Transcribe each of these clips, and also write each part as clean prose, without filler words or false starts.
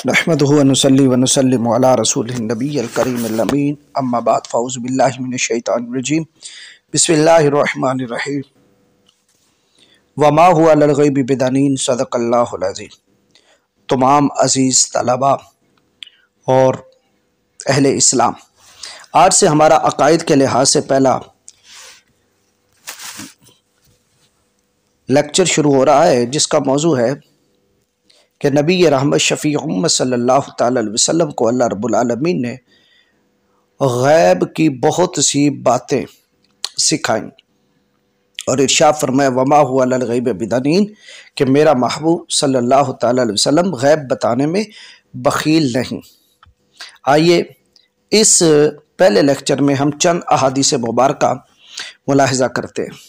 نحمدہ و نصلی و نسلم علی رسولہ النبی الکریم الامین اما بعد فاعوذ باللہ من الشیطان الرجیم بسم اللہ الرحمن الرحیم وما هو علی الغیب بدنین صدق اللہ العظیم۔ تمام عزیز طلباء اور اہل اسلام، آج سے ہمارا عقائد کے لحاظ سے پہلا لیکچر شروع ہو رہا ہے، جس کا موضوع ہے کہ نبی رحمت شفیع امت صلی اللہ تعالی علیہ وسلم کو اللہ رب العالمین نے غیب کی بہت سی باتیں سکھائیں اور ارشاد فرمایا وما هو علی الغیب بدنین، کہ میرا محبوب صلی اللہ تعالی علیہ وسلم غیب بتانے میں بخیل نہیں۔ آئیے اس پہلے لیکچر میں ہم چند احادیث مبارکہ ملاحظہ کرتے ہیں۔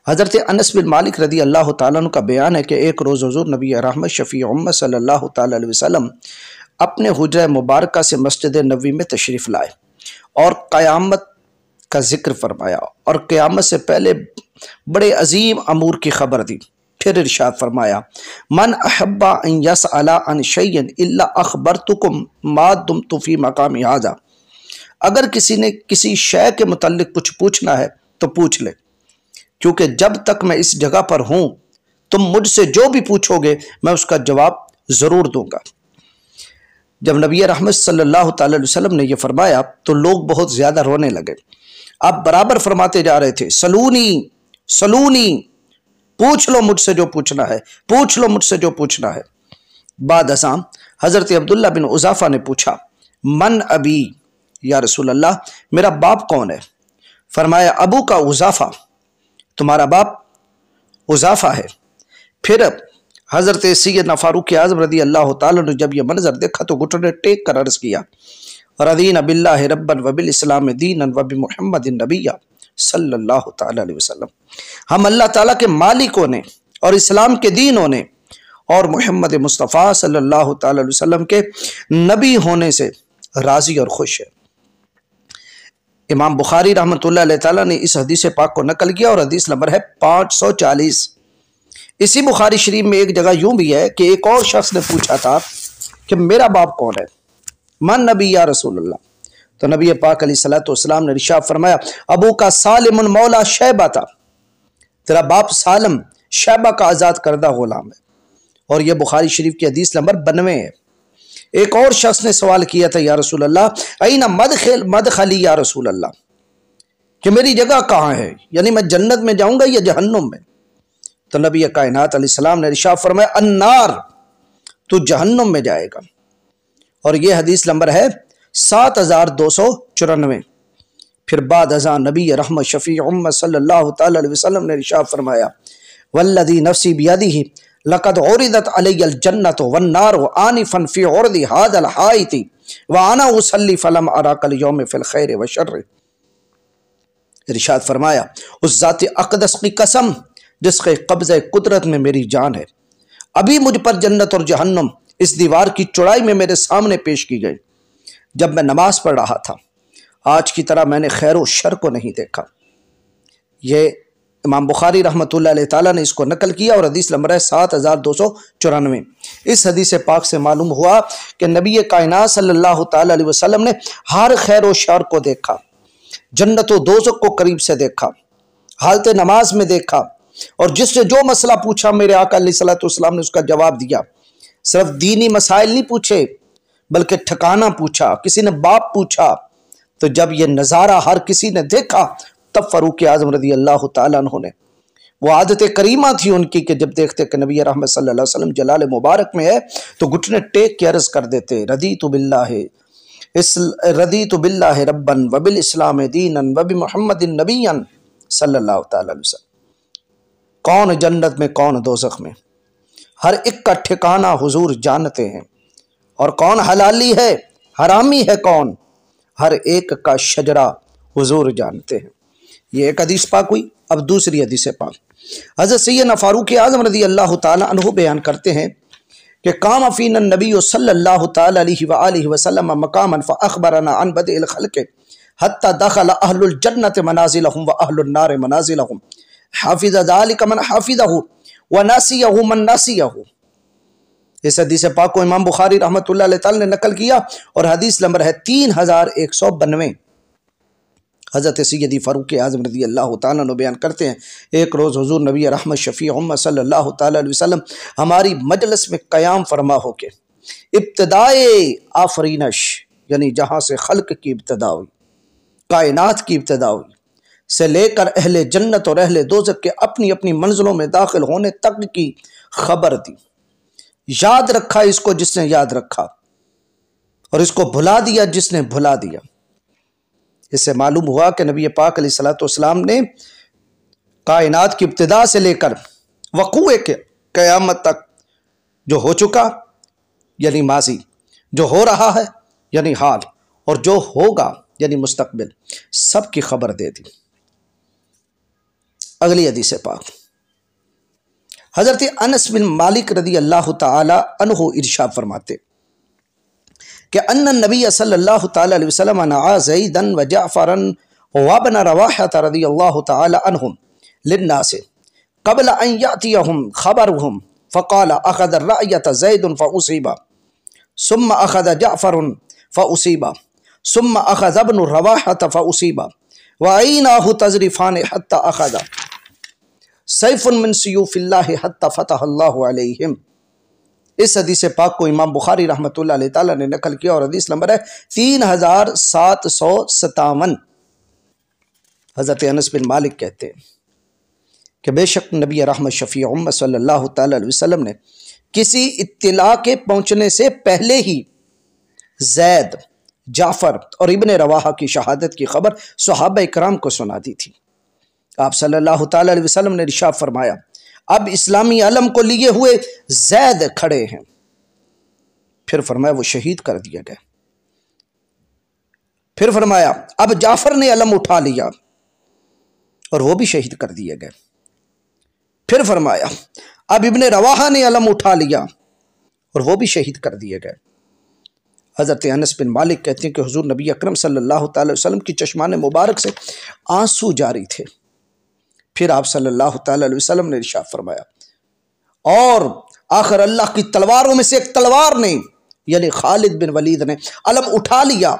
حضرت انس بن مالک رضی اللہ تعالیٰ عنہ کا بیان ہے کہ ایک روز حضور نبی رحمت شفیع امت صلی اللہ تعالیٰ علیہ وسلم اپنے حجرہ مبارکہ سے مسجد نبوی میں تشریف لائے اور قیامت کا ذکر فرمایا اور قیامت سے پہلے بڑے عظیم امور کی خبر دی۔ پھر ارشاد فرمایا من احب ان یسأل عن شیء الا اخبرتکم ما دمت فی مقامی ھذا، اگر کسی نے کسی شے کے متعلق کچھ پوچھنا ہے تو پوچھ لے، کیونکہ جب تک میں اس جگہ پر ہوں تم مجھ سے جو بھی پوچھو گے میں اس کا جواب ضرور دوں گا۔ جب نبی رحمت صلی اللہ تعالی علیہ وسلم نے یہ فرمایا تو لوگ بہت زیادہ رونے لگے۔ آپ برابر فرماتے جا رہے تھے سلونی سلونی، پوچھ لو مجھ سے جو پوچھنا ہے، پوچھ لو مجھ سے جو پوچھنا ہے۔ بعد ازاں حضرت عبداللہ بن حذیفہ نے پوچھا من ابی، یا رسول اللہ میرا باپ کون ہے؟ فرمایا ابو کا حذیفہ، تمہارا باپ حذیفہ ہے۔ پھر حضرت سیدنا فاروق اعظم رضی اللہ تعالیٰ نے جب یہ منظر دیکھا تو گھٹنے ٹیک کر عرض کیا رضینا باللہ ربا وبالاسلام دینا وبمحمد نبیا صلی اللہ تعالیٰ علیہ وسلم، ہم اللہ تعالیٰ کے مالک ہونے اور اسلام کے دین ہونے اور محمد مصطفیٰ صلی اللہ تعالیٰ علیہ وسلم کے نبی ہونے سے راضی اور خوش ہے۔ امام بخاری رحمۃ اللہ علیہ تعالیٰ نے اس حدیث پاک کو نقل کیا اور حدیث نمبر ہے 540۔ اسی بخاری شریف میں ایک جگہ یوں بھی ہے کہ ایک اور شخص نے پوچھا تھا کہ میرا باپ کون ہے؟ من نبی یا رسول اللہ، تو نبی پاک علیہ الصلوۃ والسلام نے ارشاد فرمایا ابو کا سالم مولا شیبہ تھا، تیرا باپ سالم شیبہ کا آزاد کردہ غلام ہے، اور یہ بخاری شریف کی حدیث نمبر 92 ہے۔ ایک اور شخص نے سوال کیا تھا یا رسول اللہ این مدخلی یا رسول اللہ، کہ میری جگہ کہاں ہے، یعنی میں جنت میں جاؤں گا یا جہنم میں؟ تو نبی کائنات علیہ السلام نے ارشاد فرمایا النار، تو جہنم میں جائے گا، اور یہ حدیث نمبر ہے 7294۔ پھر بعد ازاں نبی رحمت شفیع امت صلی اللہ تعالی علیہ وسلم نے ارشاد فرمایا والذی نفسی بیدہ لقد عرضت علی الجنۃ والنار آنفا فی عرض ھذا الحائط وانا اصلی فلم اراک اليوم فی الخیر والشر۔ ارشاد فرمایا اس ذات اقدس کی قسم جس کے قبضہ قدرت میں میری جان ہے، ابھی مجھ پر جنت اور جہنم اس دیوار کی چوڑائی میں میرے سامنے پیش کی گئی جب میں نماز پڑھ رہا تھا، آج کی طرح میں نے خیر و شر کو نہیں دیکھا۔ یہ امام بخاری رحمۃ اللہ علیہ تعالیٰ نے اس کو نقل کیا اور حدیث نمبر ہے 7294۔ اس حدیث پاک سے معلوم ہوا کہ نبی کائنات صلی اللہ تعالیٰ علیہ وسلم نے ہر خیر و شر کو دیکھا، جنت و دوزخ کو قریب سے دیکھا، حالت نماز میں دیکھا، اور جس نے جو مسئلہ پوچھا میرے آقا علیہ الصلوۃ والسلام نے اس کا جواب دیا۔ صرف دینی مسائل نہیں پوچھے بلکہ ٹھکانہ پوچھا، کسی نے باپ پوچھا، تو جب یہ نظارہ ہر کسی نے دیکھا تب فاروق اعظم رضی اللہ تعالیٰ عنہ نے، وہ عادت کریمہ تھی ان کی کہ جب دیکھتے کہ نبی رحمت صلی اللہ علیہ وسلم جلال مبارک میں ہے تو گھٹنے ٹیک کے عرض کر دیتے رضیت باللہ ربا وبالاسلام دینا وبمحمد نبیا صلی اللہ تعالیٰ علیہ وسلم۔ کون جنت میں کون دوزخ میں، ہر ایک کا ٹھکانہ حضور جانتے ہیں، اور کون حلالی ہے حرامی ہے کون، ہر ایک کا شجرہ حضور جانتے ہیں۔ یہ ایک حدیث پاک ہوئی۔ اب دوسری حدیث پاک حضرت سیدنا فاروق اعظم رضی اللہ تعالی عنہ بیان کرتے ہیں کہ قام فینا النبی صلی اللہ تعالی علیہ وآلہ وسلم مقاما فاخبرنا عن بدء الخلق حتی دخل اہل الجنت منازلہم واہل النار منازلہم حافظ ذلك من حافظہ وناسیہ من ناسیہ۔ اس حدیث پاک کو امام بخاری رحمۃ اللہ علیہ تعالی نے نقل کیا اور حدیث نمبر ہے 3192۔ حضرت سیدی فاروق اعظم رضی اللہ تعالیٰ عنہ بیان کرتے ہیں، ایک روز حضور نبی رحمت شفیع امت صلی اللہ تعالیٰ علیہ وسلم ہماری مجلس میں قیام فرما ہو کے ابتدائے آفرینش، یعنی جہاں سے خلق کی ابتدا ہوئی، کائنات کی ابتدا ہوئی، سے لے کر اہل جنت اور اہل دوزخ کے اپنی اپنی منزلوں میں داخل ہونے تک کی خبر دی۔ یاد رکھا اس کو جس نے یاد رکھا، اور اس کو بھلا دیا جس نے بھلا دیا۔ اس سے معلوم ہوا کہ نبی پاک علیہ الصلوۃ والسلام نے کائنات کی ابتدا سے لے کر وقوع قیامت تک جو ہو چکا یعنی ماضی، جو ہو رہا ہے یعنی حال، اور جو ہوگا یعنی مستقبل، سب کی خبر دے دی۔ اگلی حدیث پاک، حضرت انس بن مالک رضی اللہ تعالی عنہ ارشاد فرماتے کہ ان النبی صلی اللہ تعالی علیہ وسلم نعا زیدا وجعفرا وابن رواحة رضی اللہ تعالی عنہم للناس قبل ان یأتیہم خبرہم فقال اخذ الرعیة زید فاصیبا ثم اخذ جعفر فاصیبا ثم اخذ ابن رواحة فاصیبا وعیناہ تذرفان حتی اخذ سیف من سیوف اللہ حتی فتح اللہ علیہم۔ اس حدیث پاک کو امام بخاری رحمۃ اللہ علیہ تعالیٰ نے نقل کیا اور حدیث نمبر ہے 3757۔ حضرت انس بن مالک کہتے ہیں کہ بے شک نبی رحمت شفیع امت صلی اللہ تعالیٰ علیہ وسلم نے کسی اطلاع کے پہنچنے سے پہلے ہی زید، جعفر اور ابن رواحہ کی شہادت کی خبر صحابہ اکرام کو سنا دی تھی۔ آپ صلی اللہ تعالیٰ علیہ وسلم نے ارشاد فرمایا، اب اسلامی علم کو لیے ہوئے زید کھڑے ہیں۔ پھر فرمایا وہ شہید کر دیا گیا۔ پھر فرمایا اب جعفر نے علم اٹھا لیا اور وہ بھی شہید کر دیے گئے۔ پھر فرمایا اب ابن رواحہ نے علم اٹھا لیا اور وہ بھی شہید کر دیے گئے۔ حضرت انس بن مالک کہتے ہیں کہ حضور نبی اکرم صلی اللہ تعالی وسلم کی چشمان مبارک سے آنسو جاری تھے۔ پھر آپ صلی اللہ تعالی علیہ وسلم نے ارشاد فرمایا، اور آخر اللہ کی تلواروں میں سے ایک تلوار نے یعنی خالد بن ولید نے علم اٹھا لیا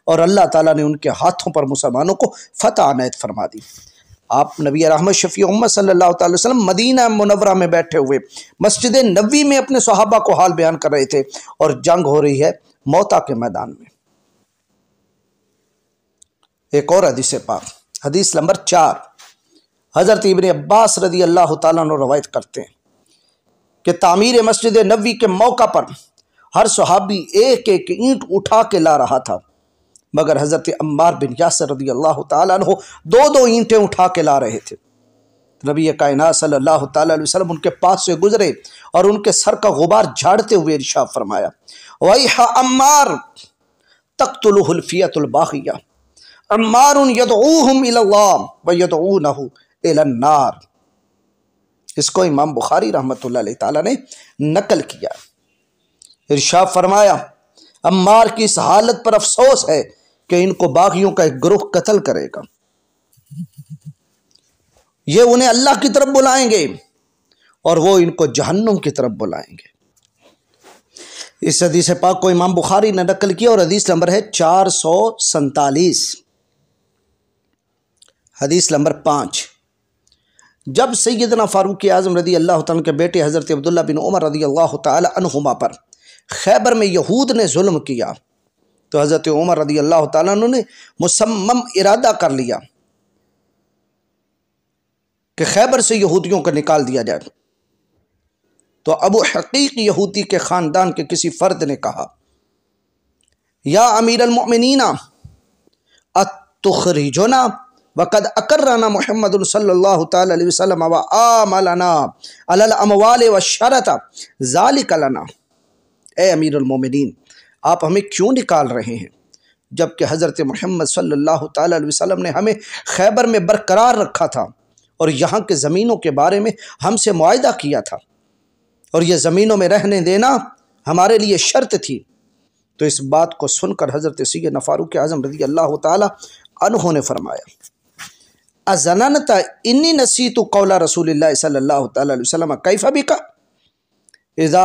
اور اللہ تعالیٰ نے ان کے ہاتھوں پر مسلمانوں کو فتح عنایت فرما دی۔ آپ نبی رحمت شفیع امت صلی اللہ تعالی وسلم مدینہ منورہ میں بیٹھے ہوئے مسجد نبوی میں اپنے صحابہ کو حال بیان کر رہے تھے اور جنگ ہو رہی ہے موتا کے میدان میں۔ ایک اور حدیث پاک، حدیث نمبر 4، حضرت ابن عباس رضی اللہ تعالیٰ عنہ روایت کرتے ہیں کہ تعمیر مسجد نبوی کے موقع پر ہر صحابی ایک ایک اینٹ اٹھا کے لا رہا تھا، مگر حضرت عمار بن یاسر رضی اللہ تعالیٰ عنہ دو دو اینٹیں اٹھا کے لا رہے تھے۔ نبی کائنات صلی اللہ تعالیٰ علیہ وسلم ان کے پاس سے گزرے اور ان کے سر کا غبار جھاڑتے ہوئے ارشاد فرمایا، وَيْحَ عمار تقتلہ الفیۃ الباغیہ، عمار یدعوہم الی اللہ ویدعونہ الی النار۔ اس کو امام بخاری رحمۃ اللہ علیہ تعالیٰ نے نقل کیا۔ ارشاد فرمایا عمار کی اس حالت پر افسوس ہے کہ ان کو باغیوں کا ایک گروہ قتل کرے گا، یہ انہیں اللہ کی طرف بلائیں گے اور وہ ان کو جہنم کی طرف بلائیں گے۔ اس حدیث پاک کو امام بخاری نے نقل کیا اور حدیث نمبر ہے 447۔ حدیث نمبر 5، جب سیدنا فاروق اعظم رضی اللہ تعالیٰ کے بیٹے حضرت عبداللہ بن عمر رضی اللہ تعالی عنہما پر خیبر میں یہود نے ظلم کیا تو حضرت عمر رضی اللہ تعالیٰ عنہ نے مصمم ارادہ کر لیا کہ خیبر سے یہودیوں کو نکال دیا جائے۔ تو ابو حقیق یہودی کے خاندان کے کسی فرد نے کہا، یا امیر المؤمنین اتخرجنا وقد اقرنا محمد صلی اللہ تعالی علیہ وسلم وآملنا علی الاموال والشرط ذالک لنا۔ اے امیر المومنین، آپ ہمیں کیوں نکال رہے ہیں جبکہ حضرت محمد صلی اللہ تعالی علیہ وسلم نے ہمیں خیبر میں برقرار رکھا تھا اور یہاں کے زمینوں کے بارے میں ہم سے معاہدہ کیا تھا اور یہ زمینوں میں رہنے دینا ہمارے لیے شرط تھی۔ تو اس بات کو سن کر حضرت سیدنا فاروق اعظم رضی اللہ تعالی عنہ نے فرمایا، ازننت انی نسیت قول رسول اللہ صلی اللہ تعالی علیہ وسلم کیف بک اذا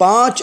5